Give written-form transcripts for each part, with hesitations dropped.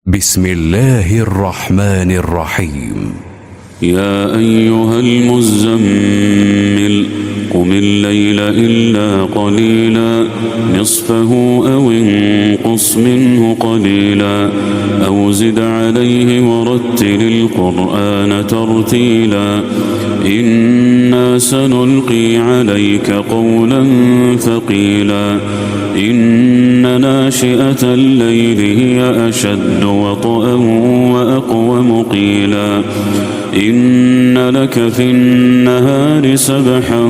بسم الله الرحمن الرحيم. يا أيها المزمل قم الليل إلا قليلا نصفه أو انقص منه قليلا أو زد عليه ورتل القرآن ترتيلا إنا سنلقي عليك قولا ثقيلا إن ناشئة الليل هي أشد وطئا وأقوم قيلا إن لك في النهار سبحا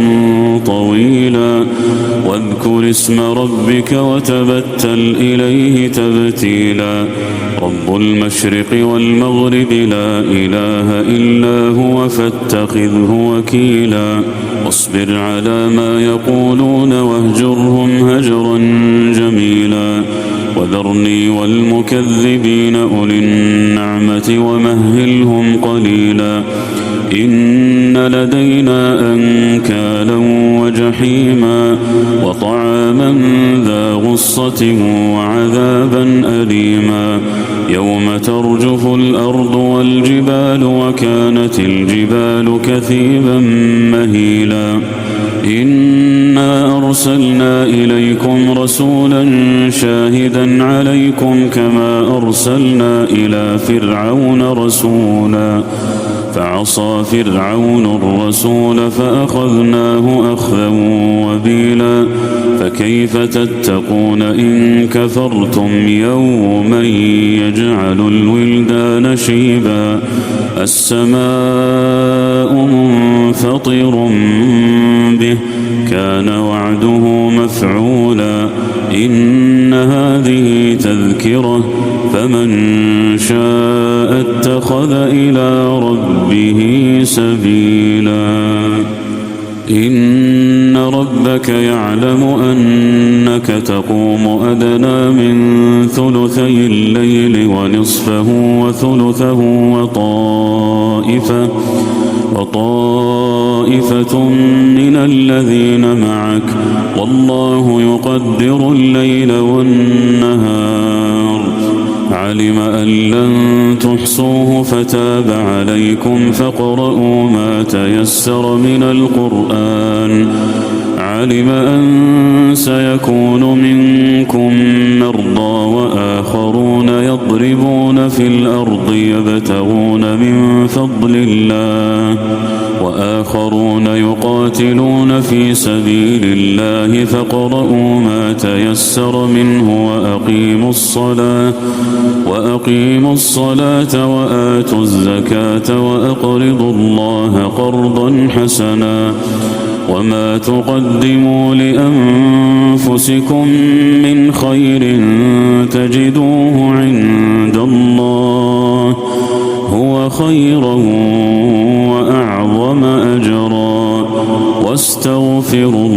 طويلا واذكر اسم ربك وتبتل إليه تبتيلا رب المشرق والمغرب لا إله إلا هو فاتخذه وكيلا واصبر على ما يقولون واهجرهم هجرا جميلا وذرني والمكذبين أولي النعمة ومهلهم قليلا إن لدينا أنكالا وجحيما وطعاما ذا غصة وعذابا أليما يوم ترجف الأرض والجبال وكانت الجبال كثيبا مهيلا إنا أرسلنا إليكم رسولا شاهدا عليكم كما أرسلنا إلى فرعون رسولا فعصى فرعون الرسول فأخذناه أخذا وبيلا فكيف تتقون إن كفرتم يوما يجعل الولدان شيبا السماء منفطر به كان وعده مفعولا إن هذه تذكرة فمن شاء اتخذ إلى ربه سبيلا إن ربك يعلم أنك تقوم أدنى من ثلثي الليل ونصفه وثلثه وطائفة من الذين معك والله يقدر الليل والنهار علم أن لن تحصوه فتاب عليكم فاقرؤوا ما تيسر من القرآن علم أن سيكون منكم مرضى وآخرون يضربون في الأرض يبتغون من فضل الله وآخرون يقاتلون في سبيل الله فاقرؤوا ما تيسر منه وأقيموا الصلاة وآتوا الزكاة وأقرضوا الله قرضا حسنا وما تقدموا لأنفسكم من خير تجدوه عند الله هو خيرا وأعظم أجرا واستغفروا